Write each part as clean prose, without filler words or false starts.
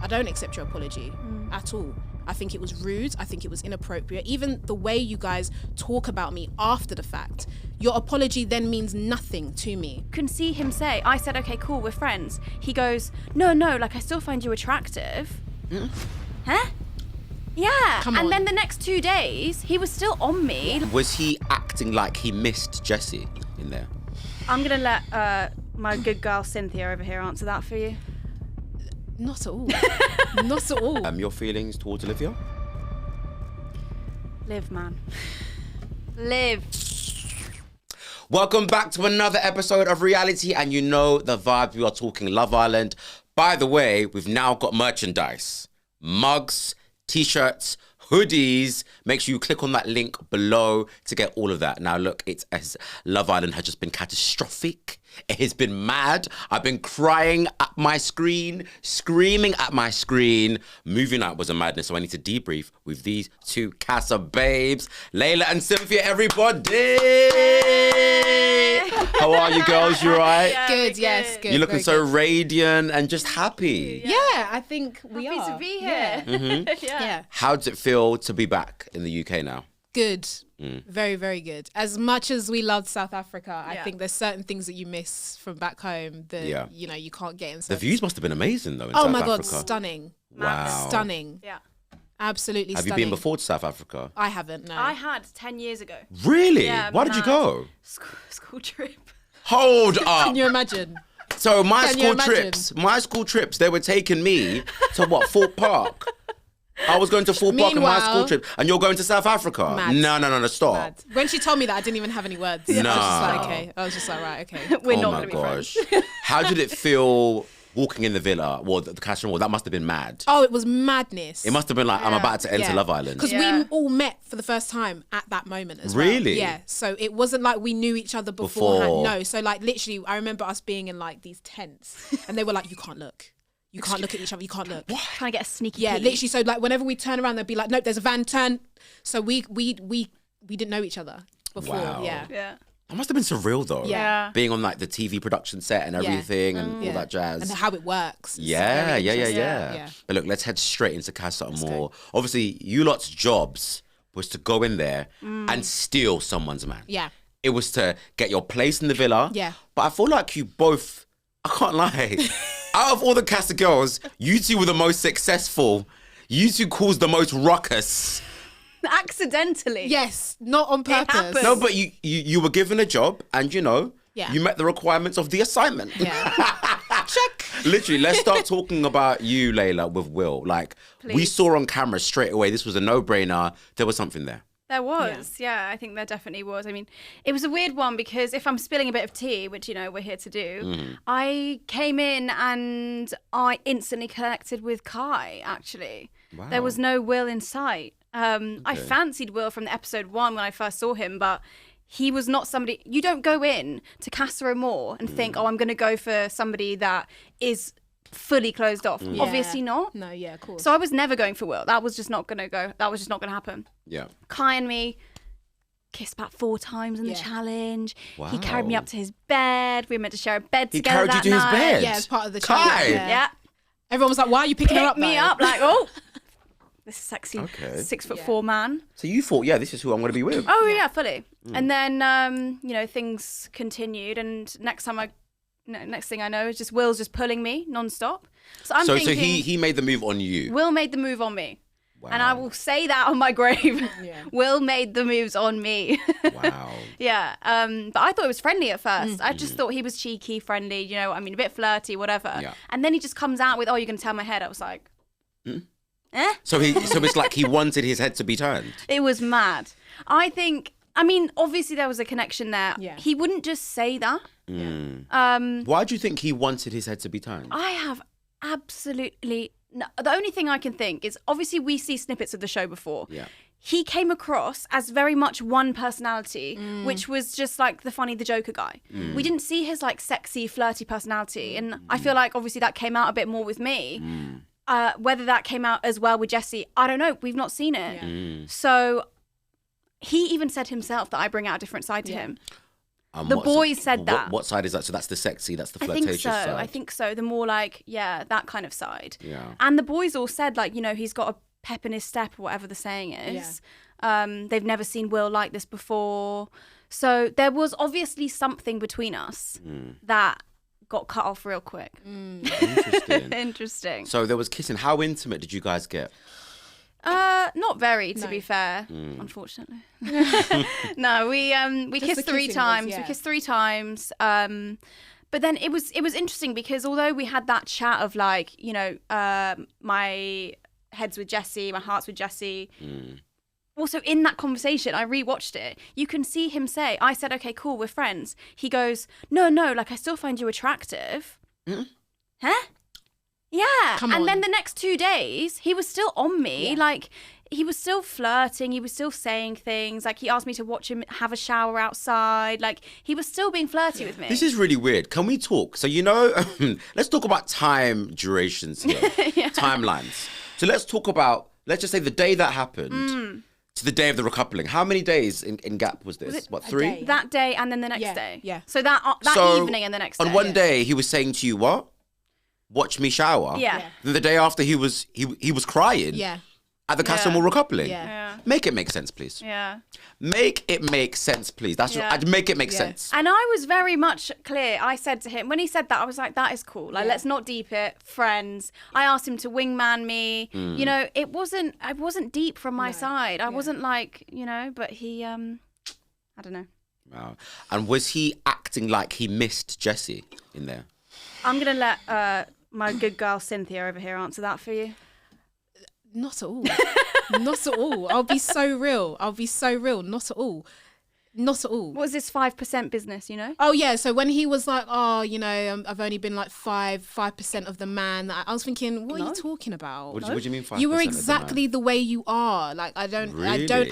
I don't accept your apology at all. I think it was rude. I think it was inappropriate. Even the way you guys talk about me after the fact, your apology then means nothing to me. Can see him say, I said, okay, cool, we're friends. He goes, no, like I still find you attractive. Huh? Yeah. Come on. And then the next 2 days, he was still on me. Was he acting like he missed Jessie in there? I'm going to let my good girl Cynthia over here answer that for you. Not at all. Not at all. Your feelings towards Olivia? Live, man. Live. Welcome back to another episode of Reality, and you know the vibe. We are talking Love Island. By the way, we've now got merchandise. Mugs, t-shirts, hoodies. Make sure you click on that link below to get all of that. Now look, it's as Love Island has just been catastrophic. It has been mad. I've been crying at my screen, screaming at my screen. Movie night was a madness, so I need to debrief with these two Casa babes, Layla and Cynthia, everybody. How are you girls? You right? Yeah, Good, yes, good. You're looking very so good. radiant and just happy. Yeah, I think we Happy are. to be Yeah. here. Yeah. How does it feel to be back in the UK now? Good. Very, very good. As much as we loved South Africa, I Yeah. think there's certain things that you miss from back home that, Yeah. you know, you can't get in The South views must have been amazing though in Oh South my Africa. God, stunning. Wow. Stunning. Yeah. Absolutely Have you stunning. been before to South Africa? I haven't, no. I had 10 years ago. Really? Yeah, Why did you mad. go? School trip. Hold up. Can you imagine? So my Can you school imagine? trips, they were taking me to what, Fort Park? I was going to Fort Park on my Meanwhile- school trip, and you're going to South Africa? Mad. No, stop. Mad. When she told me that, I didn't even have any words. I was Nah. just like, okay. I was just like, right, okay. We're Oh not my going to be friends. gosh. How did it feel walking in the villa, or the Casa Amor? That must have been mad. Oh, it was madness. It must have been like, I'm about to enter Love Island. Because Yeah. we all met for the first time at that moment as well. Really? Yeah. So it wasn't like we knew each other beforehand. Before. No. So like literally, I remember us being in like these tents and they were like, you can't look. You can't look at each other. You can't look. Trying to get a sneaky Yeah, peek. literally. So like whenever we turn around, they'd be like, nope, there's a van, turn. So we didn't know each other before. Wow. Yeah. Yeah. That must have been surreal though. Yeah. Being on like the TV production set and everything and all that jazz. And how it works. It's Yeah. very interesting. Yeah. But look, let's head straight into Casa Amor. go. Obviously, you lot's jobs was to go in there and steal someone's man. Yeah. It was to get your place in the villa. Yeah. But I feel like you both, I can't lie, out of all the Casa girls, you two were the most successful. You two caused the most ruckus. Accidentally. Yes, not on purpose. happened. No, but you were given a job and Yeah. you met the requirements of the assignment. Yeah. Check. Literally, let's start talking about you, Layla, with Will. Like, we Please. saw on camera straight away, this was a no-brainer. There was something there. There was, yeah, I think there definitely was. I mean, it was a weird one because if I'm spilling a bit of tea, which, you know, we're here to do, I came in and I instantly connected with Kai, actually. Wow. There was no Will in sight. I fancied Will from the episode 1 when I first saw him, but he was not somebody... You don't go in to Casa Amor and think, oh, I'm going to go for somebody that is fully closed off. Yeah. Obviously not. No, yeah, of course. So I was never going for Will. That was just not going to go. That was just not going to happen. Yeah. Kai and me kissed about 4 times in the Yeah. challenge. Wow. He carried me up to his bed. We were meant to share a bed He together carried you that to his night. bed? Yeah, as part of the Kai! challenge. Yeah. Everyone was like, why are you picking her Picked up? me though? up like, oh, this sexy Okay. 6'4" man. So you thought, yeah, this is who I'm going to be with. Oh yeah, fully. And then you know, things continued, and next thing I know is just Will's just pulling me non-stop. So I'm So thinking he made the move on you. Will made the move on me. Wow. And I will say that on my grave. Yeah. Will made the moves on me. Wow. Yeah, but I thought it was friendly at first. I just thought he was cheeky, friendly, you know, I mean, a bit flirty, whatever. Yeah. And then he just comes out with, oh, you're going to turn my head. I was like, eh? So it's like he wanted his head to be turned. It was mad. I mean, obviously there was a connection there. Yeah. He wouldn't just say that. Why do you think he wanted his head to be turned? I have absolutely... No, the only thing I can think is, obviously we see snippets of the show before. Yeah. He came across as very much one personality, which was just like the funny, the Joker guy. We didn't see his like sexy, flirty personality. And I feel like obviously that came out a bit more with me. Whether that came out as well with Jessie, I don't know. We've not seen it. Yeah. So he even said himself that I bring out a different side to him. The boys said that. What side is that? So that's the sexy, that's the flirtatious side. side. I think so. The more like, that kind of side. Yeah. And the boys all said, like, he's got a pep in his step or whatever the saying is. Yeah. They've never seen Will like this before. So there was obviously something between us that got cut off real quick. Interesting. Interesting. So there was kissing. How intimate did you guys get? Not very, to be fair, unfortunately. No, we kissed 3 times. Yeah. We kissed 3 times. But then it was interesting because although we had that chat of like, my head's with Jesse, my heart's with Jesse. Also in that conversation, I rewatched it. You can see him say, I said, okay, cool, we're friends. He goes, no, like I still find you attractive. Huh? Yeah. Come on. And then the next 2 days, he was still on me. Yeah. Like, he was still flirting. He was still saying things. Like, he asked me to watch him have a shower outside. Like, he was still being flirty with me. This is really weird. Can we talk? So, let's talk about time durations here, timelines. So let's talk about, let's just say the day that happened to the day of the recoupling. How many days in gap was this? What, 3? day. That day and then the next day. Yeah. So that So, evening and the next day. On one day, he was saying to you, what? Watch me shower. Yeah. Then the day after, he was crying. Yeah. At the Casa Amor recoupling. Yeah. Make it make sense, please. Yeah. Make it make sense, please. That's I'd make it make sense. And I was very much clear. I said to him, when he said that, I was like, that is cool. Like, let's not deep it. Friends. I asked him to wingman me. I wasn't deep from my side. I wasn't like, but he, I don't know. Wow. And was he acting like he missed Jesse in there? I'm going to let my good girl Cynthia over here answer that for you. Not at all. Not at all. I'll be so real. Not at all. Not at all. What was this 5% business, Oh, yeah. So when he was like, I've only been like 5% of the man, I was thinking, what are you talking about? What do you mean 5%? You were exactly the way you are. Like, I don't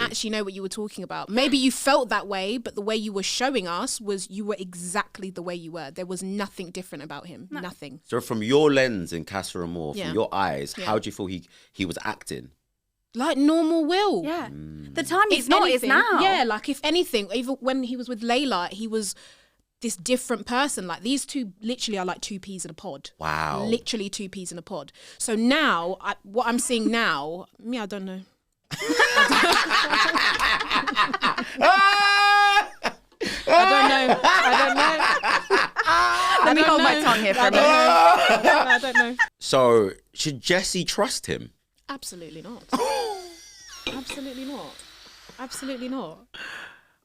actually know what you were talking about. Maybe you felt that way, but the way you were showing us was you were exactly the way you were. There was nothing different about him. No. Nothing. So from your lens in Casa Amor, from your eyes, how do you feel he was acting? Like normal Will. Yeah. The time he's not is now. Yeah, like if anything, even when he was with Layla, he was this different person. Like these two literally are like 2 peas in a pod. Wow. Literally 2 peas in a pod. So now, what I'm seeing now, I don't know. I don't know. Let me hold my tongue here for a minute. I don't know. So should Jesse trust him? Absolutely not. Absolutely not. Absolutely not.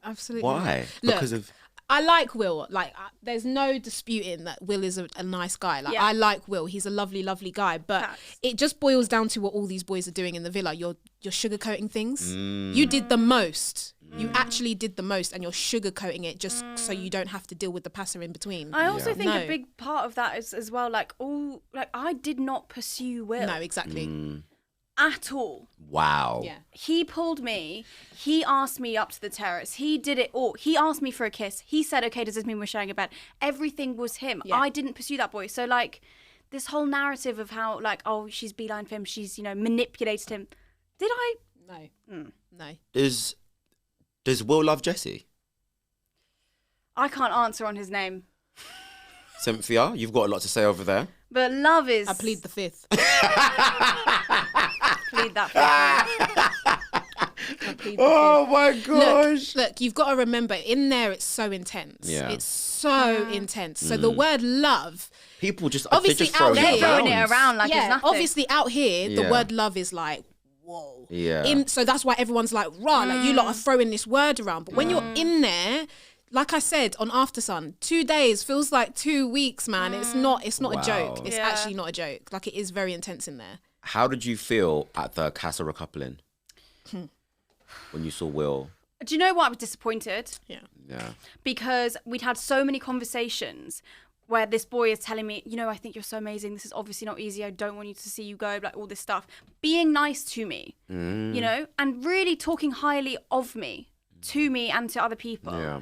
Absolutely Why? Not. Because Look, of... I like Will. Like, there's no disputing that Will is a nice guy. Like, I like Will. He's a lovely, lovely guy. But it just boils down to what all these boys are doing in the villa. You're sugarcoating things. You did the most. You actually did the most, and you're sugarcoating it just so you don't have to deal with the passer in between. I also think a big part of that is as well, I did not pursue Will. No, exactly. At all. Wow. Yeah. He pulled me. He asked me up to the terrace. He did it all. He asked me for a kiss. He said, okay, does this mean we're sharing a bed? Everything was him. Yeah. I didn't pursue that boy. So, this whole narrative of how, she's beeline for him, she's, manipulated him. Did I? No. No. Does Will love Jesse? I can't answer on his name. Cynthia, you've got a lot to say over there. But love is... I plead the fifth. Plead that fifth. Oh my gosh. Look, you've got to remember, in there it's so intense. Yeah. It's so intense. So the word love... People just... Obviously throwing out it here- Throwing it around like it's nothing. Obviously out here, the Yeah. word love is like, whoa. Yeah. So that's why everyone's like, rah, like you lot are throwing this word around. But when you're in there, like I said on After Sun, 2 days feels like 2 weeks, man. It's not Wow. a joke. It's Yeah. actually not a joke. Like, it is very intense in there. How did you feel at the Casa recoupling? When you saw Will? Do you know what? I was disappointed. Yeah. Yeah. Because we'd had so many conversations where this boy is telling me, I think you're so amazing. This is obviously not easy. I don't want you to see you go, like all this stuff. Being nice to me, and really talking highly of me, to me and to other people. Yeah.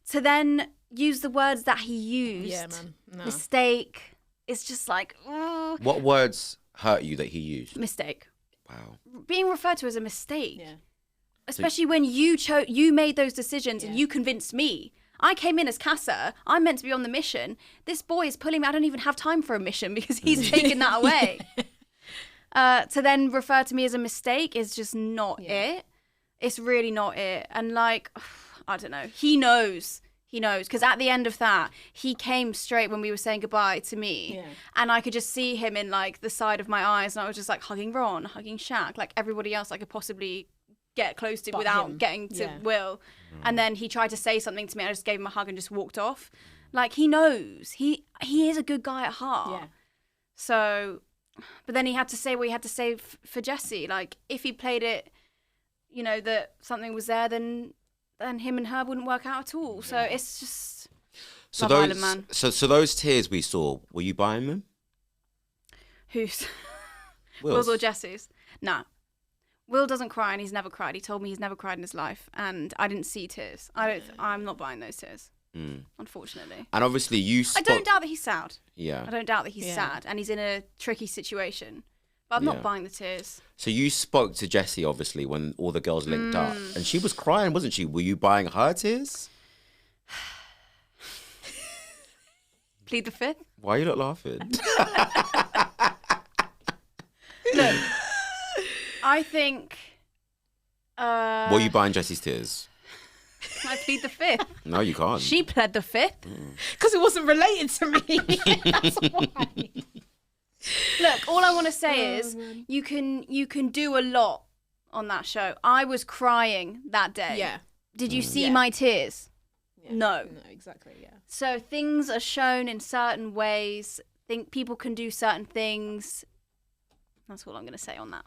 To then use the words that he used. Yeah, man. No. Mistake. It's just like, What words hurt you that he used? mistake. Wow. Being referred to as a mistake. Yeah. Especially when you made those decisions and you convinced me. I came in as Casa. I'm meant to be on the mission. This boy is pulling me. I don't even have time for a mission because he's taken that away. To then refer to me as a mistake is just not it. It's really not it. And like, I don't know. He knows. Because at the end of that, he came straight when we were saying goodbye to me. Yeah. And I could just see him in like the side of my eyes. And I was just like hugging Ron, hugging Shaq, like everybody else I could possibly get close to without getting to Will. And then he tried to say something to me. I just gave him a hug and just walked off. Like, he knows. He is a good guy at heart. Yeah. So, but then he had to say what he had to say for Jessie. Like, if he played it, you know, that something was there, then him and her wouldn't work out at all. So it's just Love Island, man. So those tears we saw, were you buying them? Whose? Will's or Jessie's? No. Will doesn't cry and he's never cried. He told me he's never cried in his life and I didn't see tears. I'm not buying those tears. Unfortunately. And obviously I don't doubt that he's sad. Yeah. I don't doubt that he's sad and he's in a tricky situation. But I'm not buying the tears. So you spoke to Jessie, obviously, when all the girls linked up. And she was crying, wasn't she? Were you buying her tears? Plead the fifth. Why are you not laughing? Look, I think... were you buying Jessie's tears? I plead the fifth. No, you can't. She pled the fifth. Because it wasn't related to me. That's why. Look, all I want to say is you can do a lot on that show. I was crying that day. Yeah. Did you see my tears? Yeah. No. No, exactly, yeah. So things are shown in certain ways. Think people can do certain things. That's all I'm going to say on that.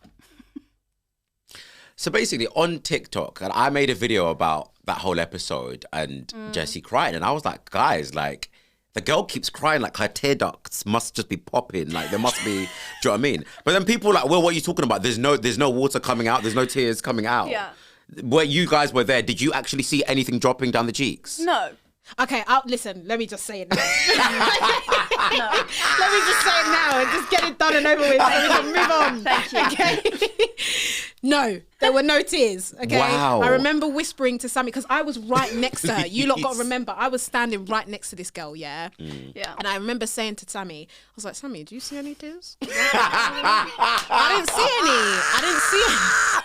So basically on TikTok, and I made a video about that whole episode and Jessie cried. And I was like, guys, like, the girl keeps crying, like her tear ducts must just be popping. Like there must be, do you know what I mean? But then people are like, well, what are you talking about? There's no water coming out. There's no tears coming out. Yeah. Where you guys were there, did you actually see anything dropping down the cheeks? No. Okay, listen, let me just say it now. No. Let me just say it now and just get it done and over with so we can move on. Thank you. Okay? No, there were no tears. Okay. Wow. I remember whispering to Sammy because I was right next to her. You lot got to remember, I was standing right next to this girl, yeah? Yeah. And I remember saying to Sammy, I was like, Sammy, do you see any tears? I didn't see any.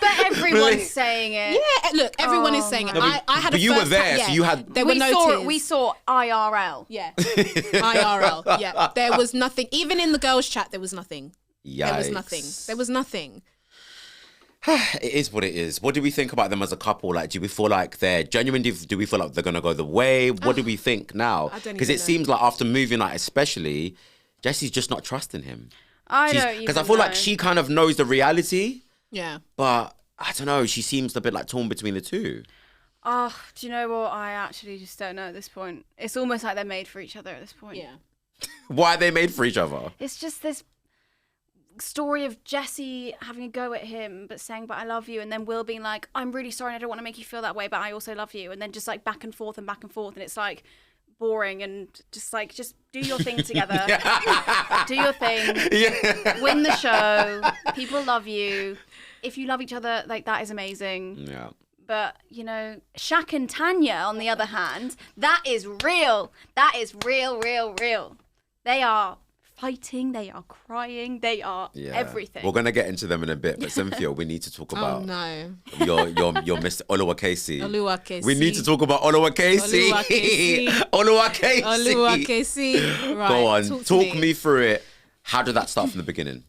But everyone's saying it. Yeah, look, everyone is saying it. I had but a you were first there, hand, so you had... There were no tears. We saw IRL. Yeah. IRL. Yeah. There was nothing. Even in the girls' chat, there was nothing. Yikes. There was nothing. It is what it is. What do we think about them as a couple? Like, do we feel like they're genuine? Do we feel like they're going to go the way? What do we think now? Because it seems like after moving night especially, Jessie's just not trusting him. Because I feel like she kind of knows the reality. Yeah. But I don't know. She seems a bit like torn between the two. Oh, do you know what? I actually just don't know at this point. It's almost like they're made for each other at this point. Yeah. Why are they made for each other? It's just this story of Jessie having a go at him but saying, but I love you, and then Will being like, I'm really sorry and I don't want to make you feel that way, but I also love you, and then just like back and forth and it's like boring and just do your thing together. Do your thing. Yeah. Win the show. People love you. If you love each other, like, that is amazing. Yeah. But, you know, Shaq and Tanya, on the other hand, that is real. That is real, real, real. They are fighting, they are crying, they are everything. We're going to get into them in a bit, but Cynthia, we need to talk about your Mr. Oluwakesi. Oluwakesi. We need to talk about Oluwakesi. Oluwakesi. Right. Go on, talk me through it. How did that start from the beginning?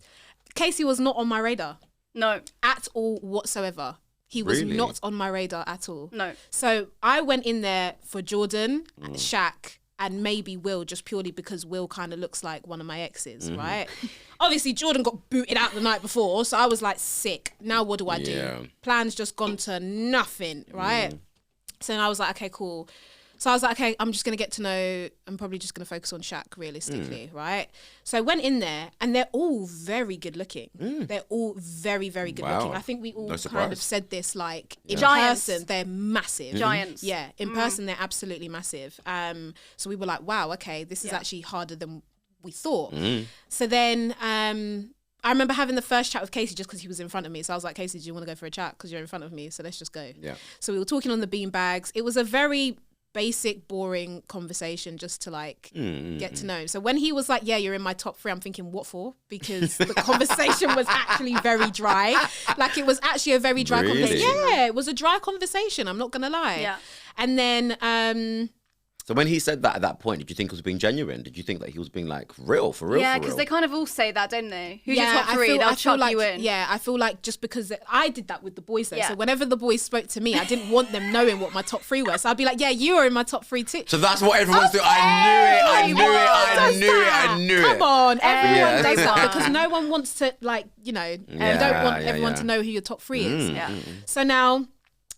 Casey was not on my radar. No. At all whatsoever. He was not on my radar at all. No. So I went in there for Jordan, Shaq, and maybe Will, just purely because Will kind of looks like one of my exes, right? Obviously, Jordan got booted out the night before, so I was like, sick. Now what do I do? Plans just gone to nothing, right? So then I was like, okay, cool. So I was like, okay, I'm just going to get to know, I'm probably just going to focus on Shaq realistically, right? So I went in there and they're all very good looking. They're all very, very good looking. I think we all kind of said this, like, in person, they're massive. Giants. Yeah, in person, they're absolutely massive. So we were like, wow, okay, this is actually harder than we thought. So then I remember having the first chat with Casey just because he was in front of me. So I was like, Casey, do you want to go for a chat? Because you're in front of me, so let's just go. Yeah. So we were talking on the bean bags. It was a very basic, boring conversation just to like get to know him. So when he was like, yeah, you're in my top 3, I'm thinking, what for? Because the conversation was actually very dry. Like it was actually a very dry conversation. Yeah, it was a dry conversation. I'm not going to lie. Yeah. And then... So when he said that at that point, did you think he was being genuine? Did you think that he was being like real, for real? Yeah, because they kind of all say that, don't they? Who's your top 3? I They'll chuck like, you in. Yeah, I feel like just because I did that with the boys though. Yeah. So whenever the boys spoke to me, I didn't want them knowing what my top 3 were. So I'd be like, yeah, you are in my top 3 too. So that's what everyone's doing. I knew it. Come on, everyone does that Everyone. because no one wants to like, you know, you don't want everyone to know who your top 3 is. Yeah. So now,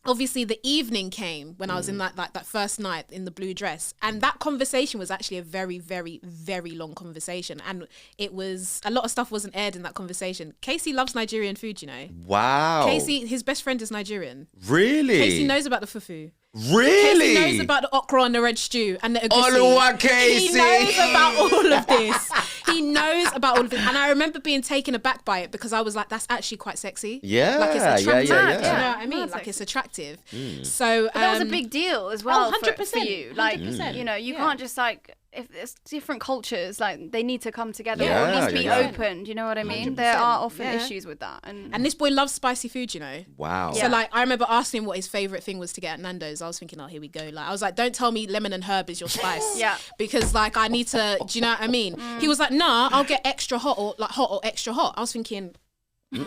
obviously the evening came when I was in that first night in the blue dress, and that conversation was actually a very, very, very long conversation, and it was a lot of stuff wasn't aired in that conversation. Casey loves Nigerian food, you know. Wow. Casey, his best friend is Nigerian. Really? Casey knows about the fufu. Really? Casey knows about the okra and the red stew and the egusi. Oluwa Casey. He knows about all of this. He knows about all of this. And I remember being taken aback by it because I was like, that's actually quite sexy. Yeah. Like it's attractive. Yeah. Do you know what I mean? Like it's attractive. So But that was a big deal as well 100%, for you. Like, 100%. you know, you can't just like, if it's different cultures, like they need to come together or Yeah, at least be yeah. open. Do you know what I mean? There are often Yeah. issues with that. And this boy loves spicy food, you know. Wow. So like I remember asking him what his favourite thing was to get at Nando's. I was thinking, oh, here we go. Like I was like, don't tell me lemon and herb is your spice. Yeah. Because like I need to, do you know what I mean? He was like, nah, I'll get extra hot or like hot or extra hot. I was thinking,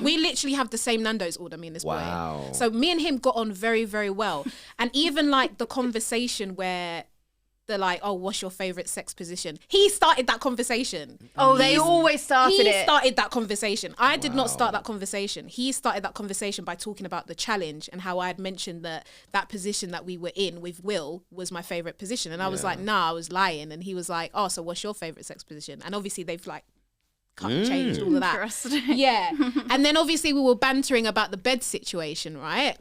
we literally have the same Nando's order, me and this Wow. boy. So me and him got on very, very well. And even like the conversation where they're like, oh, what's your favourite sex position? He started that conversation. Oh, they always started He it. started that conversation. I did not start that conversation. He started that conversation by talking about the challenge and how I had mentioned that position that we were in with Will was my favourite position. And I was like, nah, I was lying. And he was like, oh, so what's your favourite sex position? And obviously they've like changed all of that. Interesting. Yeah. And then obviously we were bantering about the bed situation, right?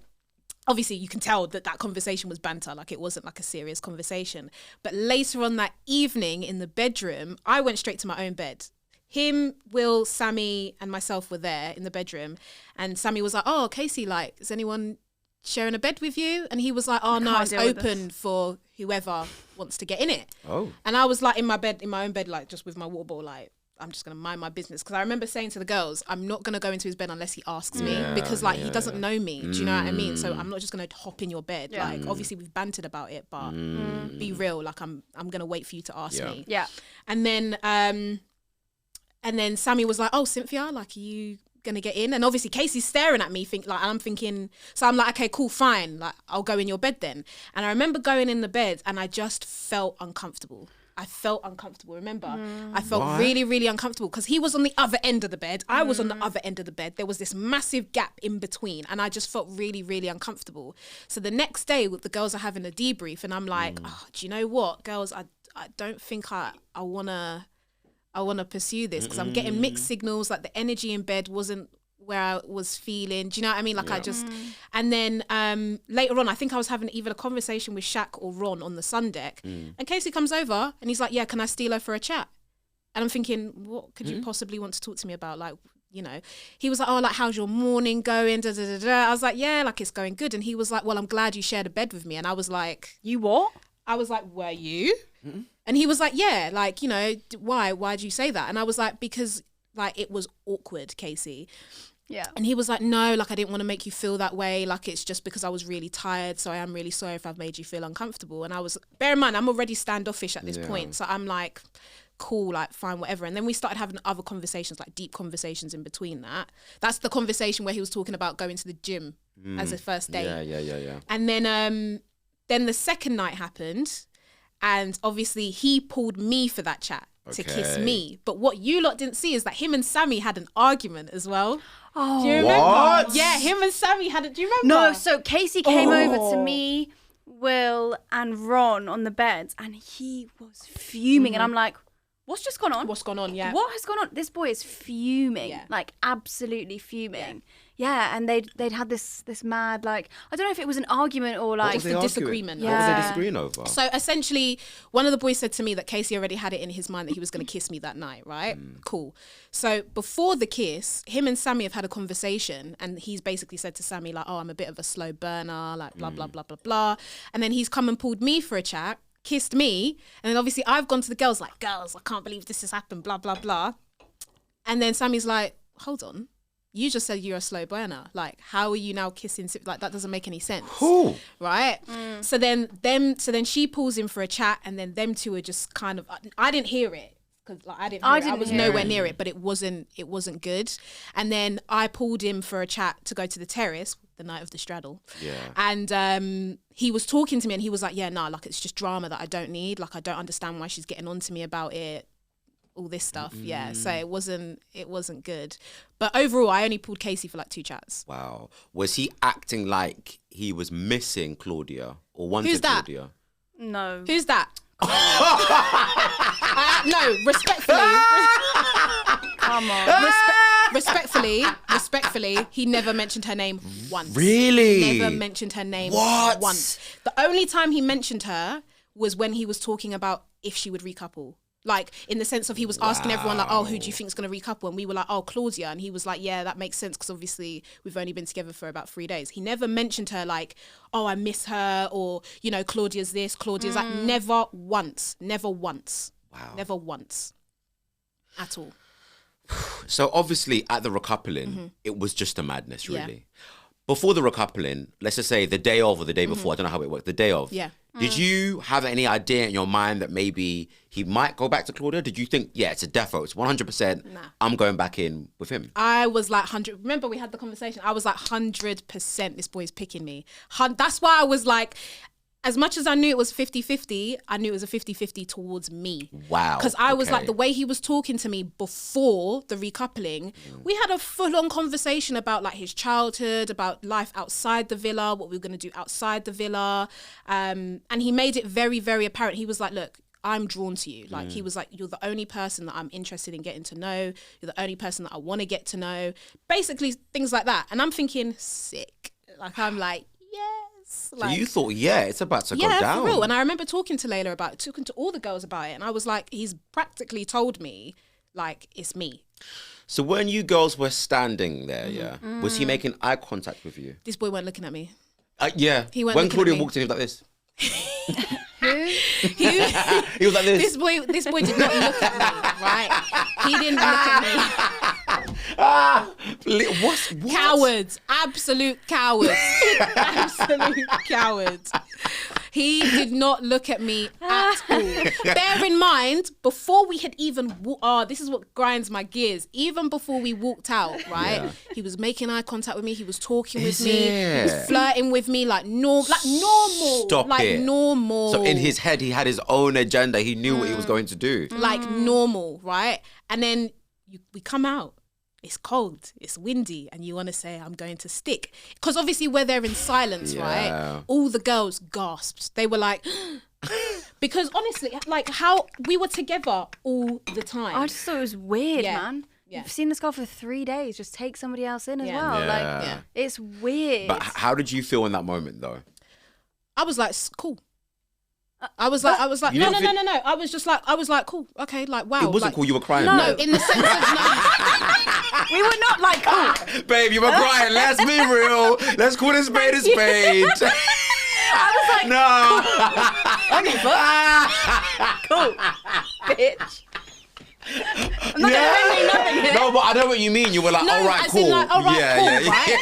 Obviously you can tell that conversation was banter, like it wasn't like a serious conversation. But later on that evening in the bedroom, I went straight to my own bed. Him, Will, Sammy and myself were there in the bedroom, and Sammy was like, oh, Casey, like, is anyone sharing a bed with you? And he was like, oh no, it's open for whoever wants to get in it. Oh. And I was like in my own bed, like just with my water bottle, like, I'm just going to mind my business. Because I remember saying to the girls, I'm not going to go into his bed unless he asks me. Because, like, he doesn't know me. Do you know what I mean? So I'm not just going to hop in your bed. Yeah. Like, obviously, we've bantered about it. But be real. Like, I'm going to wait for you to ask me. Yeah. And then Sammy was like, oh, Cynthia, like, are you going to get in? And obviously, Casey's staring at me. And I'm thinking... So I'm like, okay, cool, fine. Like, I'll go in your bed then. And I remember going in the bed and I just felt uncomfortable. I felt uncomfortable, remember? I felt really, really uncomfortable because he was on the other end of the bed. I was on the other end of the bed. There was this massive gap in between and I just felt really, really uncomfortable. So the next day, the girls are having a debrief and I'm like, oh, do you know what, girls? I don't think I want to pursue this because I'm getting mixed signals. Like the energy in bed wasn't where I was feeling. Do you know what I mean? Like I just... And then later on, I think I was having either a conversation with Shaq or Ron on the sun deck. And Casey comes over and he's like, yeah, can I steal her for a chat? And I'm thinking, what could you possibly want to talk to me about? Like, you know, he was like, oh, like, how's your morning going? Da, da, da, da. I was like, yeah, like it's going good. And he was like, well, I'm glad you shared a bed with me. And I was like... You what? I was like, were you? And he was like, yeah, like, you know, why'd you say that? And I was like, because like it was awkward, Casey. Yeah. And he was like, no, like I didn't want to make you feel that way. Like it's just because I was really tired. So I am really sorry if I've made you feel uncomfortable. And I was, bear in mind, I'm already standoffish at this point. So I'm like, cool, like fine, whatever. And then we started having other conversations, like deep conversations in between that. That's the conversation where he was talking about going to the gym as a first date. Yeah. And then the second night happened. And obviously he pulled me for that chat to kiss me. But what you lot didn't see is that him and Sammy had an argument as well. Oh, do you remember? What? Yeah, him and Sammy had it. Do you remember? No, so Casey came over to me, Will, and Ron on the beds, and he was fuming. And I'm like, what's just gone on? What's gone on, yeah. What has gone on? This boy is fuming, like absolutely fuming. Yeah, and they'd had this mad, like, I don't know if it was an argument or like just a disagreement. What were they disagreeing over? So essentially, one of the boys said to me that Casey already had it in his mind that he was going to kiss me that night, right? Cool. So before the kiss, him and Sammy have had a conversation, and he's basically said to Sammy, like, oh, I'm a bit of a slow burner, like, blah, blah, blah, blah, blah. And then he's come and pulled me for a chat, kissed me, and then obviously I've gone to the girls, like, girls, I can't believe this has happened, blah, blah, blah. And then Sammy's like, hold on. You just said you're a slow burner. Like, how are you now kissing? Like, that doesn't make any sense. Ooh. Right? So then she pulls in for a chat, and then them two are just kind of, I didn't hear it. Because like, I was nowhere near it, but it wasn't good. And then I pulled him for a chat to go to the terrace the night of the straddle. Yeah. And he was talking to me, and he was like, yeah, nah, like, it's just drama that I don't need. Like, I don't understand why she's getting on to me about it. All this stuff, yeah. So it wasn't good. But overall, I only pulled Casey for like 2 chats. Wow. Was he acting like he was missing Claudia or wanted Who's that? Claudia? No. Who's that? No, respectfully. Come on. Respectfully, he never mentioned her name once. Really? Never mentioned her name What? once. The only time he mentioned her was when he was talking about if she would recouple. Like, in the sense of he was asking everyone, like, oh, who do you think is going to recouple? And we were like, oh, Claudia. And he was like, yeah, that makes sense because obviously we've only been together for about 3 days. He never mentioned her like, oh, I miss her, or, you know, Claudia's this, Claudia's that. Never once. Wow. Never once. At all. So obviously at the recoupling, it was just a madness, really. Yeah. Before the recoupling, let's just say the day of or the day before, I don't know how it worked, the day of. Yeah. Did you have any idea in your mind that maybe he might go back to Claudia? Did you think, yeah, it's a defo, it's 100%, I'm going back in with him? I was like 100, remember we had the conversation, I was like 100% this boy's picking me. That's why I was like, as much as I knew it was 50-50, I knew it was a 50-50 towards me. Wow. Because I was like, the way he was talking to me before the recoupling, we had a full-on conversation about like his childhood, about life outside the villa, what we were going to do outside the villa. And he made it very, very apparent. He was like, look, I'm drawn to you. Like, he was like, you're the only person that I'm interested in getting to know. You're the only person that I want to get to know. Basically, things like that. And I'm thinking, sick. Like, I'm like, like, so you thought, yeah, it's about to go down. Yeah, for real. And I remember talking to Layla about it, talking to all the girls about it. And I was like, he's practically told me, like, it's me. So when you girls were standing there, was he making eye contact with you? This boy weren't looking at me. Yeah. He weren't when looking Claudia at me. walked in, he was like this. He was like this. This boy did not look at me, right? He didn't look at me. What? Cowards. Absolute cowards. Absolute cowards. He did not look at me at all. Bear in mind, before we had even this is what grinds my gears. Even before we walked out, right? Yeah. He was making eye contact with me. He was talking with me. He was flirting with me like normal. Stop like it. Normal. So in his head, he had his own agenda. He knew what he was going to do. Like normal, right? And then we come out. It's cold, it's windy, and you want to say, I'm going to stick. Because obviously we're there in silence, right? All the girls gasped. They were like, because honestly, like how we were together all the time. I just thought it was weird, man. Yeah. You've seen this girl for 3 days, just take somebody else in as well. Yeah. Like, it's weird. But how did you feel in that moment, though? I was like, cool. I was like, no. I was like, cool, okay, like, wow. It wasn't like, cool, you were crying. No, in the sense of we were not like, cool. Babe, you were crying, let's be real. Let's call this spade a spade. I was like, no. Okay, cool, bitch. I'm not gonna win nothing here. No, but I know what you mean. You were like, all right, cool. Like, all right, yeah, cool, yeah, right?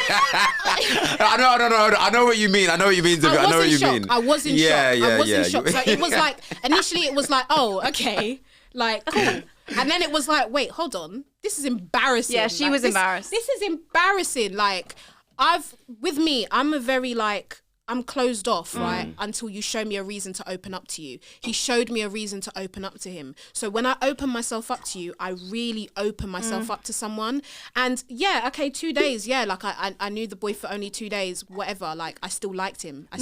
I know what you mean. I know what you mean. I know what you mean. I was in shock. I was in shock. Yeah. So it was like, initially it was like, oh, okay, like, cool. And then it was like, wait, hold on. This is embarrassing. Yeah, she was embarrassed. This is embarrassing. Like, I'm a very like, I'm closed off, right? Until you show me a reason to open up to you. He showed me a reason to open up to him. So when I open myself up to you, I really open myself up to someone. And yeah, okay, 2 days. Yeah, like I knew the boy for only 2 days, whatever. Like I still liked him. I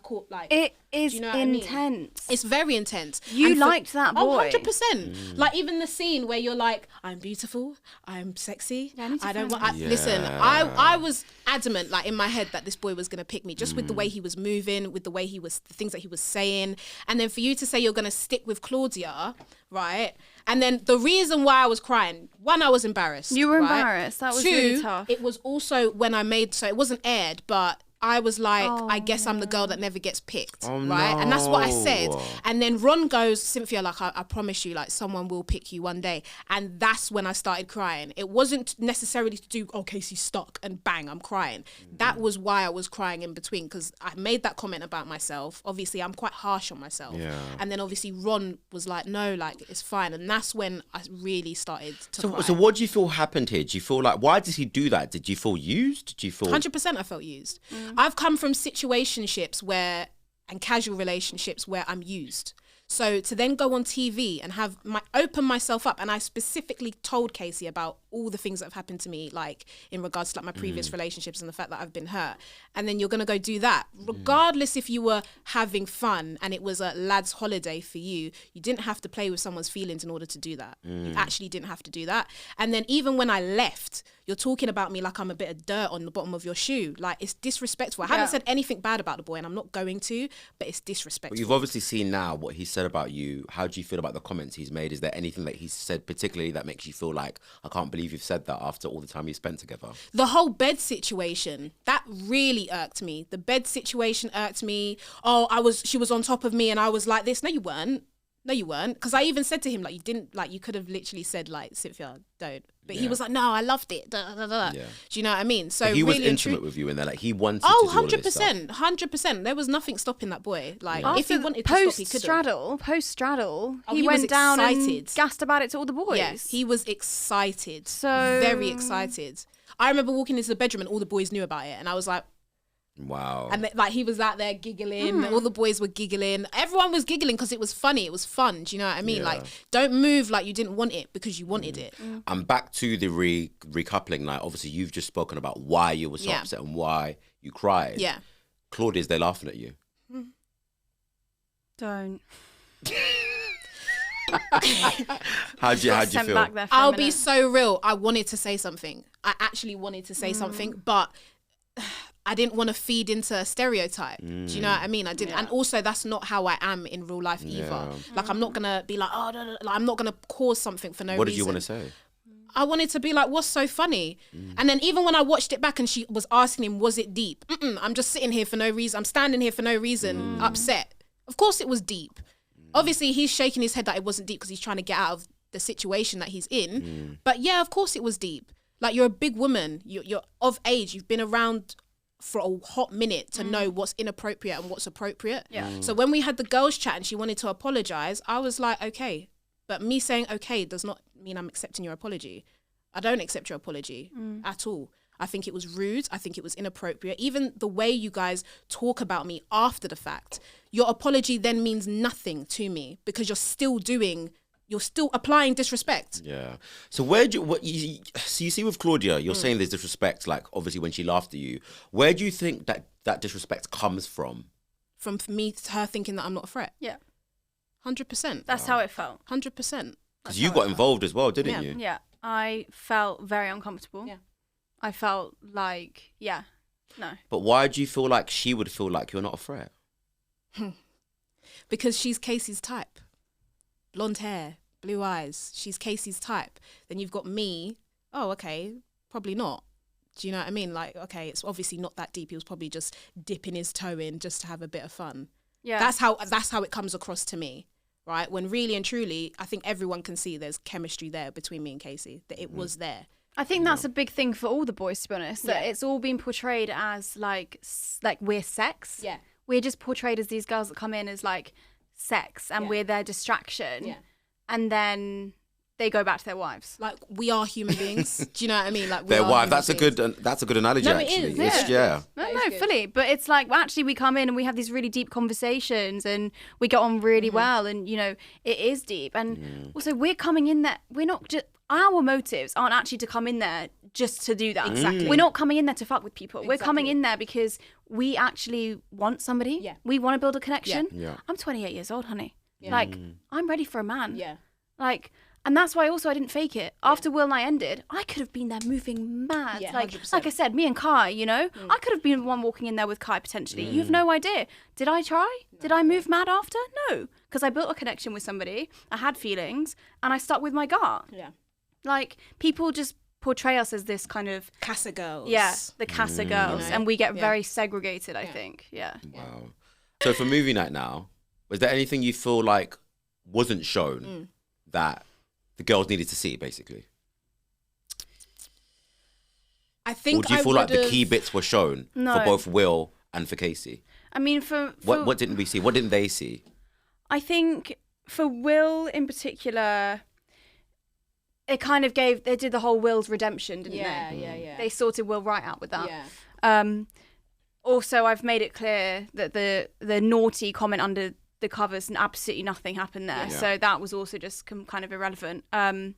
caught like. It is you know intense. I mean? It's very intense. You liked that boy. 100%. Like even the scene where you're like, I'm beautiful, I'm sexy. Yeah, I don't want. Listen, I was adamant, like in my head, that this boy was gonna pick me just with the way he was moving, with the way he was, the things that he was saying, and then for you to say you're gonna stick with Claudia, right? And then the reason why I was crying, one, I was embarrassed. You were right? embarrassed. That was Two, really tough. it was also when I made, so it wasn't aired, but I was like, I guess I'm the girl that never gets picked, right? And that's what I said. And then Ron goes, Cynthia, like, I promise you, like, someone will pick you one day. And that's when I started crying. It wasn't necessarily to do, oh, Casey's stuck and bang, I'm crying. That was why I was crying in between, because I made that comment about myself. Obviously, I'm quite harsh on myself. Yeah. And then obviously Ron was like, no, like, it's fine. And that's when I really started to cry. So what do you feel happened here? Do you feel like, why did he do that? Did you feel used? Did you feel... 100% I felt used. I've come from situationships and casual relationships where I'm used. So to then go on TV and open myself up, and I specifically told Casey about all the things that have happened to me, like in regards to like my previous relationships and the fact that I've been hurt. And then you're gonna go do that, regardless if you were having fun and it was a lad's holiday for you. You didn't have to play with someone's feelings in order to do that. You actually didn't have to do that. And then even when I left, you're talking about me like I'm a bit of dirt on the bottom of your shoe. Like, it's disrespectful. I haven't said anything bad about the boy, and I'm not going to, but it's disrespectful. But you've obviously seen now what he said about you. How do you feel about the comments he's made? Is there anything that he's said particularly that makes you feel like, I can't believe you've said that after all the time you spent together? The whole bed situation, that really irked me. The bed situation irked me. Oh, she was on top of me and I was like this. No, you weren't. No, you weren't. Because I even said to him, like, you didn't, like, you could have literally said, like, Cynthia, don't. But he was like, no, I loved it. Da, da, da. Yeah. Do you know what I mean? So he was really intimate with you in there. Like, he wanted to do all of this stuff. 100%. There was nothing stopping that boy. Like, if he wanted to stop, he could have. Post-straddle, he went down and gassed about it to all the boys. Yes, he was excited. So very excited. I remember walking into the bedroom and all the boys knew about it. And I was like, wow. And like he was out there giggling. All the boys were giggling. Everyone was giggling because it was funny. It was fun. Do you know what I mean? Yeah. Like, don't move like you didn't want it because you wanted it. And back to the recoupling night. Obviously, you've just spoken about why you were so upset and why you cried. Yeah. Claudia's, they're laughing at you. Don't. How'd you feel? I'll be so real. I wanted to say something. I actually wanted to say something, but I didn't want to feed into a stereotype. Do you know what I mean? I didn't. And also, that's not how I am in real life either. Like, I'm not going to be like, oh, no, no. Like, I'm not going to cause something for no reason. What did you want to say? I wanted to be like, what's so funny? And then even when I watched it back and she was asking him, was it deep? I'm just sitting here for no reason. I'm standing here for no reason, upset. Of course it was deep. Obviously, he's shaking his head that it wasn't deep because he's trying to get out of the situation that he's in. But yeah, of course it was deep. Like, you're a big woman. You're of age. You've been around for a hot minute to know what's inappropriate and what's appropriate. So when we had the girls chat and she wanted to apologize, I was like, okay. But me saying okay does not mean I'm accepting your apology. I don't accept your apology at all. I think it was rude. I think it was inappropriate. Even the way you guys talk about me after the fact, your apology then means nothing to me because you're still applying disrespect. Yeah. So so you see with Claudia, you're saying there's disrespect, like obviously when she laughed at you. Where do you think that disrespect comes from? From me, her thinking that I'm not a threat. Yeah. 100%. That's how it felt. 100%. Because you got involved as well, didn't you? Yeah. I felt very uncomfortable. Yeah. I felt like, no. But why do you feel like she would feel like you're not a threat? Because she's Casey's type. Blonde hair, blue eyes. She's Casey's type. Then you've got me. Oh, okay. Probably not. Do you know what I mean? Like, okay, it's obviously not that deep. He was probably just dipping his toe in just to have a bit of fun. Yeah. That's how it comes across to me, right? When really and truly, I think everyone can see there's chemistry there between me and Casey. That it was there. I think that's a big thing for all the boys, to be honest. That it's all been portrayed as like we're sex. Yeah. We're just portrayed as these girls that come in as like sex and we're their distraction. Yeah. And then they go back to their wives. Like, we are human beings. Do you know what I mean? Like, their wife. That's a good analogy. No, actually. it is. Yeah. No, fully. But it's like, well, actually, we come in and we have these really deep conversations and we get on really well. And, you know, it is deep. And also, we're coming in there. We're not just, our motives aren't actually to come in there just to do that. Exactly. We're not coming in there to fuck with people. We're coming in there because we actually want somebody. Yeah. We want to build a connection. Yeah. I'm 28 years old, honey. Yeah. Like, I'm ready for a man. Yeah. Like, and that's why also I didn't fake it. After Will and I ended, I could have been there moving mad. Yeah, like 100%. like I said, me and Kai, you know, I could have been the one walking in there with Kai potentially. You have no idea. Did I try? No. Did I move mad after? No, because I built a connection with somebody. I had feelings, and I stuck with my gut. Yeah. Like, people just portray us as this kind of Casa girls. yeah, the Casa girls, You know? and we get very segregated. I think. Yeah. Wow. So for movie night now, was there anything you feel like wasn't shown that the girls needed to see, basically? I think. Or do you feel like the key bits were shown No. for both Will and for Casey? I mean, for What didn't we see? What didn't they see? I think for Will in particular, it kind of they did the whole Will's redemption, didn't they? Yeah. They sorted Will right out with that. Yeah. Also, I've made it clear that the naughty comment under the covers and absolutely nothing happened there. Yeah. So that was also just kind of irrelevant to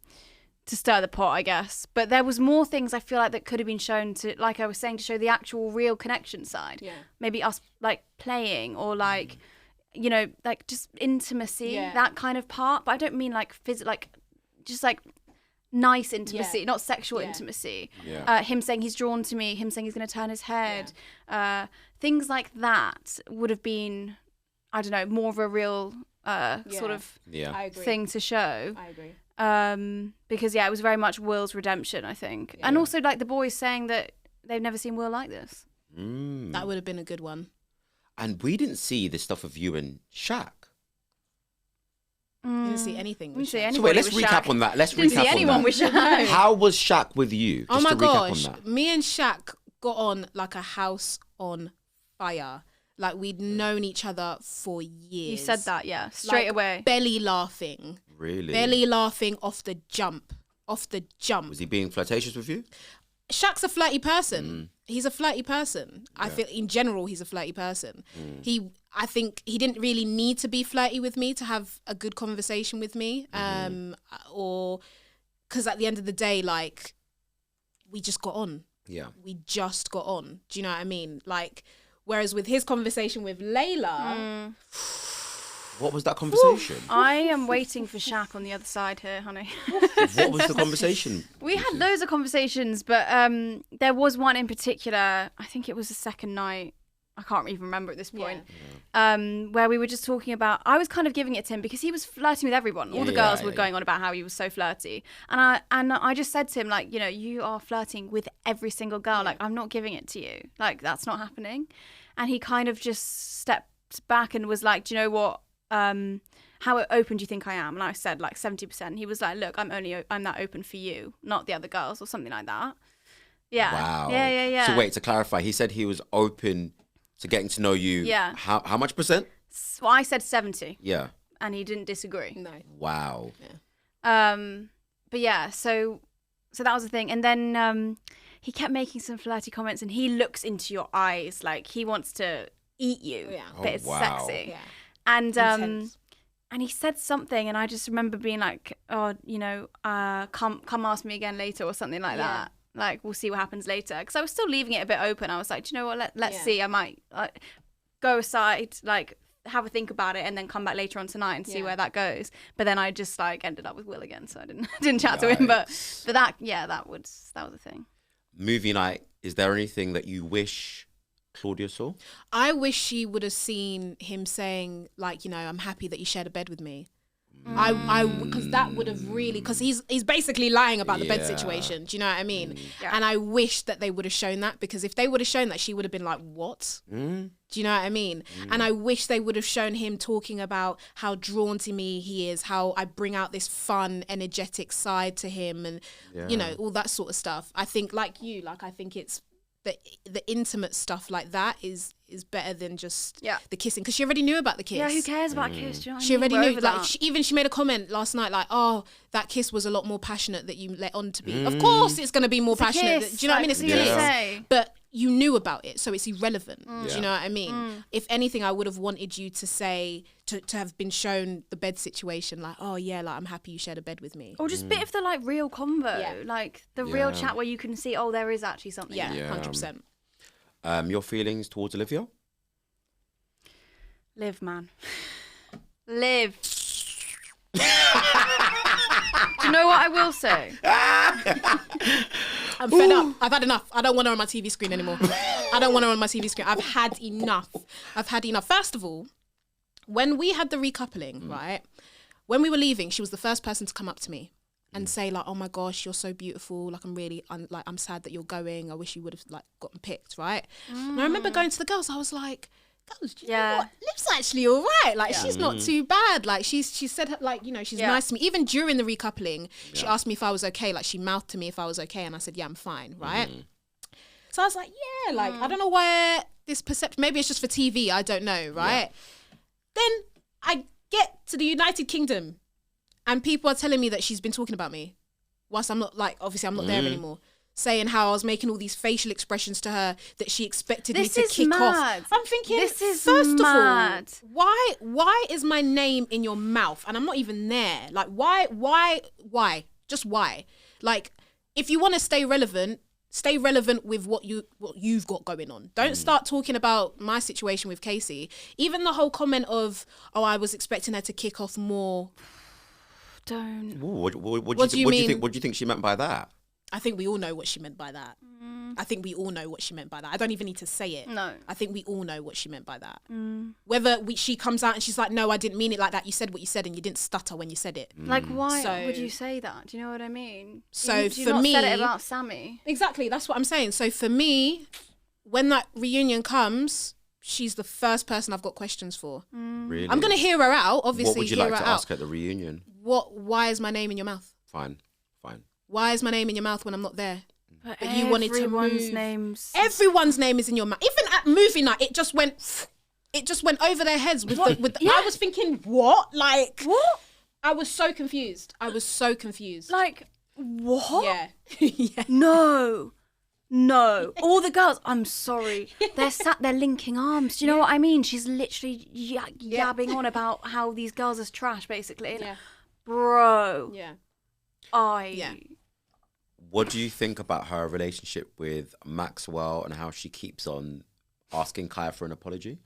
stir the pot, I guess. But there was more things I feel like that could have been shown to, like I was saying, to show the actual real connection side. Yeah. Maybe us like playing or like, you know, like just intimacy, that kind of part. But I don't mean like just like nice intimacy, not sexual intimacy. Yeah. Him saying he's drawn to me, him saying he's going to turn his head. Things like that would have been, I don't know, more of a real sort of I agree. thing to show. I agree. Because it was very much Will's redemption, I think. And also like the boys saying that they've never seen Will like this. That would have been a good one. And we didn't see the stuff of you and Shaq. You didn't see anything. Didn't see So anybody wait, let's with recap Shaq. on that. Let's Didn't recap see anyone on with that. Shaq. How was Shaq with you? Oh Just my to recap gosh, on that. me and Shaq got on like a house on fire. Like, we'd known each other for years. You said that, yeah, straight Like, away. Belly laughing. Really? Belly laughing off the jump. Off the jump. Was he being flirtatious with you? Shaq's a flirty person. He's a flirty person. I feel in general he's a flirty person. I think he didn't really need to be flirty with me to have a good conversation with me. Or because at the end of the day, like, we just got on. Yeah. We just got on. Do you know what I mean? Like, whereas with his conversation with Layla, What was that conversation? I am waiting for Shaq on the other side here, honey. What was the conversation? We had loads of conversations, but there was one in particular, I think it was the second night, I can't even remember at this point, where we were just talking about, I was kind of giving it to him because he was flirting with everyone. All the girls were going on about how he was so flirty. And I just said to him, like, you know, you are flirting with every single girl. Like, I'm not giving it to you. Like, that's not happening. And he kind of just stepped back and was like, do you know what? How open do you think I am? And I said like 70%. He was like, look, I'm that open for you, not the other girls, or something like that. Yeah. Wow. Yeah. So wait, to clarify, he said he was open to getting to know you. Yeah. How much percent? Well, I said 70. Yeah. And he didn't disagree. no. Wow. But yeah, so that was the thing. And then he kept making some flirty comments, and he looks into your eyes like he wants to eat you. Yeah. But it's sexy. Yeah. And Intense. and he said something, and I just remember being like, oh, you know, come ask me again later or something like that. Like, we'll see what happens later. Because I was still leaving it a bit open. I was like, do you know what? Let's see. I might go aside, like, have a think about it, and then come back later on tonight and see where that goes. But then I just like ended up with Will again, so I didn't chat to him. But that was the thing. Movie night. Is there anything that you wish Claudia saw? I wish she would have seen him saying, like, you know, I'm happy that you shared a bed with me. Because that would have really, because he's basically lying about the bed situation. Do you know what I mean? Yeah. And I wish that they would have shown that, because if they would have shown that, she would have been like, what? Do you know what I mean? And I wish they would have shown him talking about how drawn to me he is, how I bring out this fun, energetic side to him, and you know, all that sort of stuff. I think, like you, like, I think it's the intimate stuff like that is better than just Yeah. the kissing, because she already knew about the kiss. Yeah, who cares about kiss? Do you know what I She mean? already We're knew. over Like, that. she made a comment last night, like, "Oh, that kiss was a lot more passionate that you let on to be." Of course, it's going to be more passionate. kiss, Do you know what I mean? like, It's a what are you kiss, gonna say? but you knew about it, so it's irrelevant. Do Yeah. you know what I mean? If anything, I would have wanted you to say to have been shown the bed situation, like, "Oh yeah, like I'm happy you shared a bed with me." Or just a bit of the like real convo, Yeah. like the real Yeah. chat where you can see, oh, there is actually something. Yeah, Yeah. 100%. Your feelings towards Olivia? Live, man. Live. Do you know what I will say? I'm fed up. I've had enough. I don't want her on my TV screen anymore. I don't want her on my TV screen. I've had enough. First of all, when we had the recoupling, right? When we were leaving, she was the first person to come up to me and say like, "Oh my gosh, you're so beautiful. Like I'm sad that you're going. I wish you would have like gotten picked, right?" And I remember going to the girls. I was like, "Girls, do you know what? Liv's actually all right. Like she's not too bad. Like she said like, you know, she's nice to me. Even during the recoupling, she asked me if I was okay. Like she mouthed to me if I was okay, and I said, "Yeah, I'm fine." Right. So I was like, "Yeah, like I don't know where this perception. Maybe it's just for TV. I don't know, right?" Then I get to the United Kingdom, and people are telling me that she's been talking about me, whilst I'm not, like, obviously I'm not there anymore. Saying how I was making all these facial expressions to her that she expected me to kick off. I'm thinking, This is first mad. of all, why is my name in your mouth? And I'm not even there. Like, why? Just why? Like, if you want to stay relevant with what you've got going on. Don't start talking about my situation with Casey. Even the whole comment of, "Oh, I was expecting her to kick off more." Don't. Ooh, what do you mean? What do you think she meant by that? I think we all know what she meant by that. I think we all know what she meant by that. I don't even need to say it. No. I think we all know what she meant by that. Whether she comes out and she's like, "No, I didn't mean it like that. You said what you said and you didn't stutter when you said it." Like, why So- would you say that? Do you know what I mean? So you for not me- said it about Sammy. Exactly. That's what I'm saying. So for me, when that reunion comes, she's the first person I've got questions for. Really? I'm going to hear her out, obviously. What would you hear like her to out. ask at the reunion? Why is my name in your mouth? Fine. Why is my name in your mouth when I'm not there? But But you wanted to everyone's move. names. Everyone's name is in your mouth. Even at movie night, it just went over their heads with the Yeah. I was thinking, what? Like, What? I was so confused. Like, what? Yeah. Yeah. No. All the girls, I'm sorry. They're sat there linking arms. Do you know what I mean? She's literally yabbing on about how these girls are trash, basically. Yeah. Bro. Yeah. Yeah. What do you think about her relationship with Maxwell and how she keeps on asking Kaya for an apology?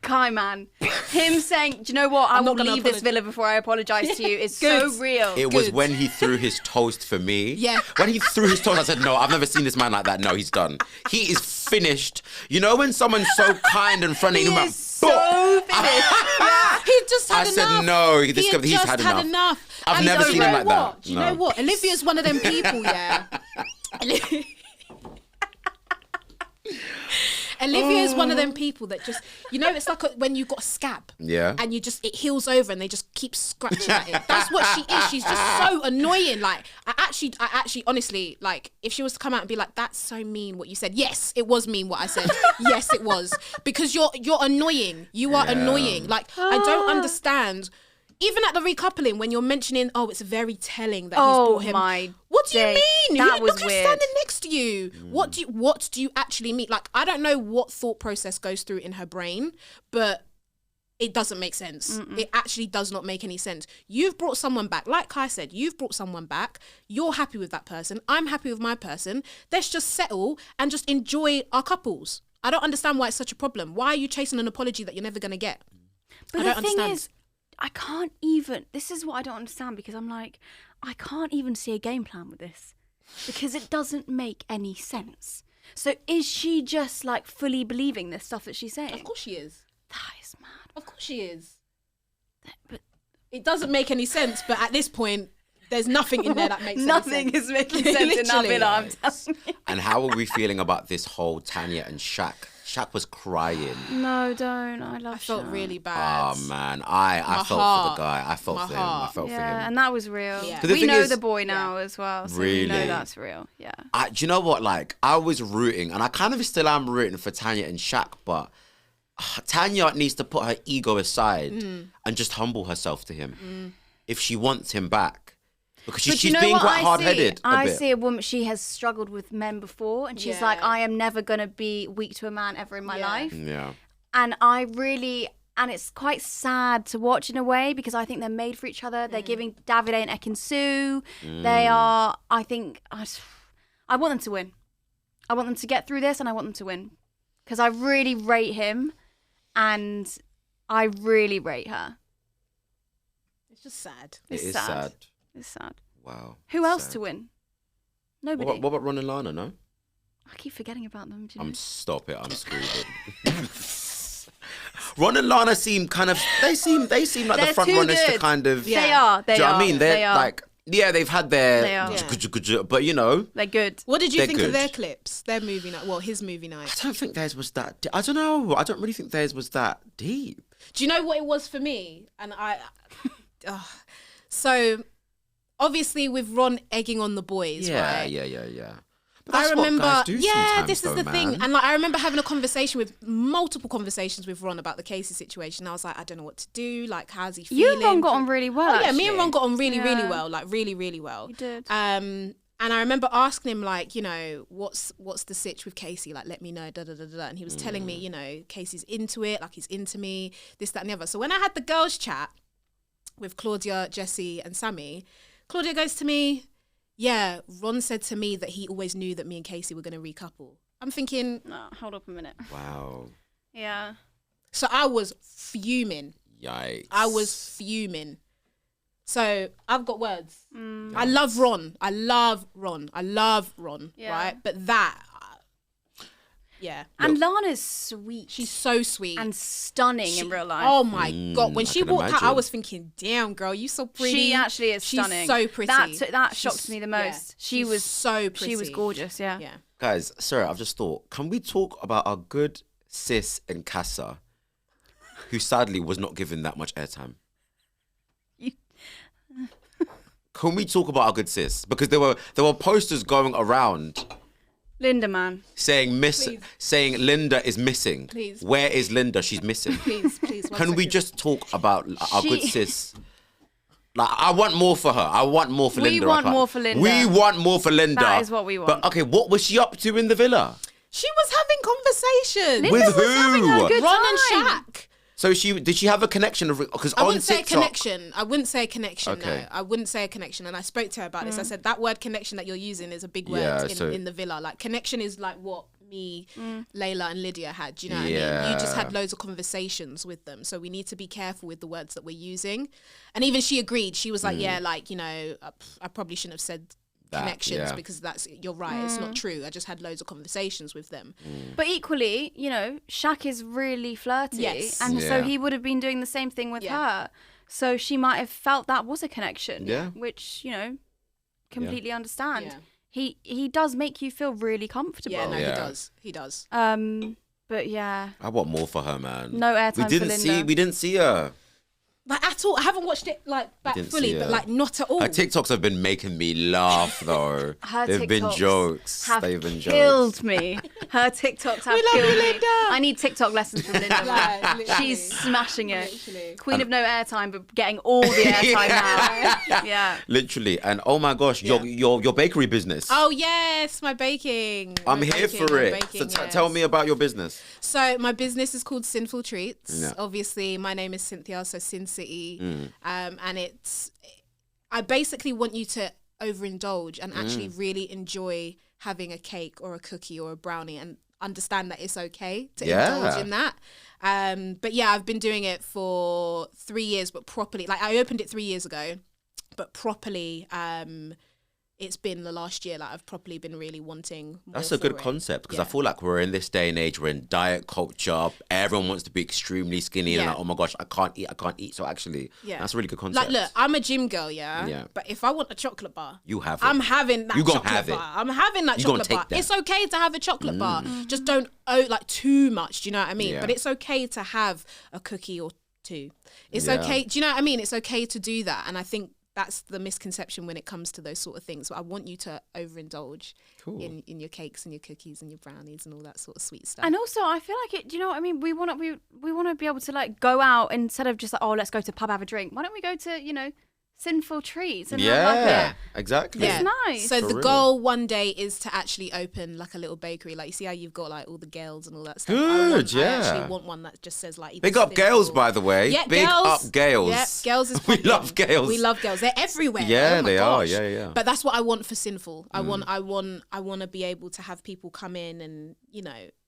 Kai, man. Him saying, do you know what? I I'm will not gonna leave this apologise. villa before I apologise to you is so Good. real. It was Good. when he threw his toast for me. Yeah. When he threw his toast, I said, "No, I've never seen this man like that. No, he's done. He is finished." You know when someone's so kind and friendly, He and I'm is so finished. He just had I enough. said, no, he's just had had enough. enough. I've And never do you seen him know like what? that. Do you No. know what? Olivia's one of them people, yeah. Olivia is one of them people that just, you know, it's like when you got a scab. Yeah. And it heals over and they just keep scratching at it. That's what she is. She's just so annoying. Like, I actually, honestly, like, if she was to come out and be like, "That's so mean what you said." Yes, it was mean what I said. Yes, it was. Because you're annoying. You are annoying. Like, I don't understand. Even at the recoupling, when you're mentioning, "Oh, it's very telling that he's brought him." my What do you day. mean? That Look was who's weird. standing next to you. What do you actually mean? Like, I don't know what thought process goes through in her brain, but it doesn't make sense. It actually does not make any sense. You've brought someone back. Like Kai said, you've brought someone back. You're happy with that person. I'm happy with my person. Let's just settle and just enjoy our couples. I don't understand why it's such a problem. Why are you chasing an apology that you're never going to get? But I the don't thing understand. is, I can't even. This is what I don't understand, because I'm like, I can't even see a game plan with this because it doesn't make any sense. So is she just like fully believing this stuff that she's saying? Of course she is. That is mad. Of course she is. But It doesn't make any sense, but at this point, there's nothing in there that makes nothing any sense. is making sense in that Literally. villa, I'm telling you. And how are we feeling about this whole Tanya and Shaq Shaq was crying. No, don't. I love I felt Shaq. really bad. Oh man, I felt for the guy. I felt for him. I felt for him. And that was real. Yeah. The We thing know is- the boy now as well, so Really? we know that's real. Yeah. Do you know what? Like, I was rooting, and I kind of still am rooting for Tanya and Shaq, but Tanya needs to put her ego aside and just humble herself to him if she wants him back. Because But she's you know being what quite I hard-headed. see? I see a woman, she has struggled with men before, and she's like, Yeah. I am never going to be weak to a man ever in my life. Yeah. And it's quite sad to watch in a way, because I think they're made for each other. They're giving Davide and Ekin-Su. They are, I want them to win. I want them to get through this, and I want them to win. Because I really rate him, and I really rate her. It's just sad. It It's is sad. sad. It's sad. Wow. Who else Sad. to win? Nobody. What about Ron and Lana, no? I keep forgetting about them. Do you know? Stop it, I'm screwed. Ron and Lana seem kind of, they seem like They're the front too runners to good. kind of. Yeah. They are. They Do you know are. what I mean? They're They are. like, yeah, they've had their, They are. but you know, They're good. What did you They're think good. of their clips? Their movie night. Well, his movie night. I don't think theirs was that. I don't know. I don't really think theirs was that deep. Do you know what it was for me? And so obviously with Ron egging on the boys, right? Yeah. But I that's remember, what guys do sometimes, this is though, the man. thing. And like, I remember having multiple conversations with Ron about the Casey situation. I was like, I don't know what to do. Like, how's he feeling? You and Ron got on really well. Oh, yeah, me and actually. Ron got on really, really Yeah. well. Like, really, really well. You did. And I remember asking him, like, you know, what's the sitch with Casey? Like, let me know, da da da da. And he was telling me, you know, Casey's into it, like he's into me, this, that, and the other. So when I had the girls' chat with Claudia, Jessie, and Sammy, Claudia goes to me, yeah, Ron said to me that he always knew that me and Casey were going to recouple. I'm thinking, No, hold up a minute. Wow. Yeah. so I was fuming. Yikes. I was fuming. So I've got words. I love Ron. I love Ron. Yeah. Right? But that, yeah. And Lana's sweet. She's so sweet. and stunning in real life. Oh my God. When I she can walked out, I imagine. was thinking, damn, girl, you so pretty. She actually is She's stunning. so pretty. That She's- shocked me the yeah. most. She She's was so pretty. She was gorgeous. Yeah. Yeah. Guys, sorry, I've just thought, can we talk about our good sis in Casa, who sadly was not given that much airtime? Can we talk about our good sis? Because there were posters going around Linda, man. saying Linda is missing. Please. Where is Linda? She's missing. Please. One Can we second. just talk about our good She- sis? Like, I want more for her. I want more for We Linda. want I can't- more for Linda. We want more for Linda. That is what we want. But okay, what was she up to in the villa? She was having conversations. Linda With was who? having her good Ron time. and Shaq. So did she have a connection of because I on wouldn't say a TikTok connection. I wouldn't say a connection. Okay. No, I wouldn't say a connection. And I spoke to her about this. I said that word connection that you're using is a big word Yeah, in, so- in the villa. Like connection is like what me, Layla, and Lydia had. Do you know what I mean? Yeah. You just had loads of conversations with them. So we need to be careful with the words that we're using. And even she agreed. She was like, yeah, like, you know, I probably shouldn't have said That, connections yeah. because you're right. It's not true. I just had loads of conversations with them. But equally, you know, Shaq is really flirty. Yes. And Yeah. so he would have been doing the same thing with her. So she might have felt that was a connection. Yeah. Which, you know, completely understand. Yeah. He does make you feel really comfortable. Yeah, no, Yeah. he does. He does. But yeah. I want more for her, man. No airtime for Linda. We didn't see her. Like at all. I haven't watched it like back Didn't fully, see but her. like not at all. Her TikToks have been making me laugh though. Her They've been TikToks jokes. have They've been killed jokes. me. Her TikToks have love killed you, me. Linda. I need TikTok lessons from Linda. Like, man. literally. She's smashing it. Literally. Queen of no airtime, but getting all the airtime now. Yeah. Literally. And oh my gosh, your bakery business. Oh yes, my baking. I'm My here baking, for my it. baking, So yes. tell me about your business. So my business is called Sinful Treats. Yeah. Obviously, my name is Cynthia, so Sin City, and I basically want you to overindulge and actually really enjoy having a cake or a cookie or a brownie and understand that it's okay to indulge in that. But yeah, I've been doing it for 3 years, but properly. Like I opened it 3 years ago, but properly. it's been the last year like I've properly been really wanting more. That's a good concept, because I feel like we're in this day and age, we're in diet culture, everyone wants to be extremely skinny and like, oh my gosh, I can't eat. So actually, that's a really good concept. Like, look, I'm a gym girl, but if I want a chocolate bar, I'm having that chocolate bar. I'm having that chocolate bar. It's okay to have a chocolate bar. Just don't owe like too much, do you know what I mean? But it's okay to have a cookie or two. It's okay, do you know what I mean? It's okay to do that. And I think that's the misconception when it comes to those sort of things. But I want you to overindulge in your cakes and your cookies and your brownies and all that sort of sweet stuff. And also, I feel like do you know what I mean? We want to be able to like go out instead of just like, oh, let's go to the pub, have a drink. Why don't we go to, sinful treats and exactly. It's nice. So the goal one day is to actually open like a little bakery. Like, you see how you've got like all the girls and all that stuff. I actually want one that just says like big up Gales, by the way. Yeah, big up Gales. Yeah, Gales is we love Gales. We love Gales. They're everywhere. Yeah, oh my they gosh. are. Yeah. But that's what I want for Sinful. I want to be able to have people come in and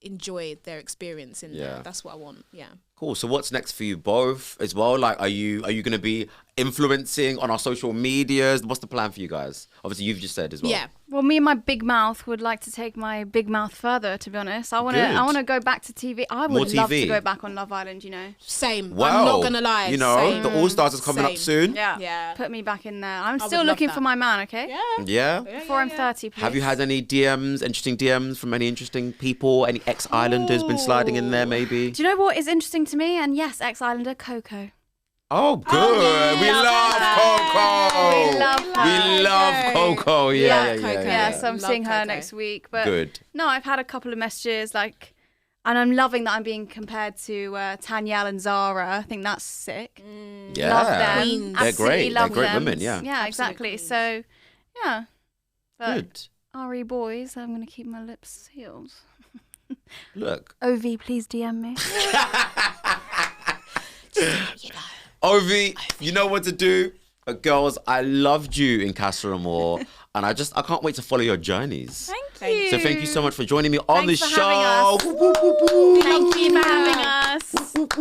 enjoy their experience in there. That's what I want. Yeah. Cool. So what's next for you both as well? Like, are you going to be influencing on our social medias? What's the plan for you guys? Obviously, you've just said as well. Yeah. Well, me and my big mouth would like to take my big mouth further. To be honest, I want to go back to TV. I would love to go back on Love Island. Same. Wow. I'm not gonna lie. The All Stars is coming up soon. Yeah. Put me back in there. I'm still looking for my man. Okay. Yeah. Before I'm 30, please. Have you had any interesting DMs from any interesting people? Any ex-Islanders been sliding in there? Maybe. Do you know what is interesting to me? And yes, ex-Islander Coco. Oh, good. We love Coco. We love Coco. Yeah. So I'm seeing her next week. But good. No, I've had a couple of messages and I'm loving that I'm being compared to Tanyel and Zara. I think that's sick. Yeah. Love them. They're great. Love They're great them. women. Yeah. Yeah, exactly. So, yeah. But good. RE boys, I'm going to keep my lips sealed. Look. OV, please DM me. Ovi, you know what to do. But girls, I loved you in Casa, Amor, and I can't wait to follow your journeys. Thank you. So thank you so much for joining me on the for show. Thank you for having us.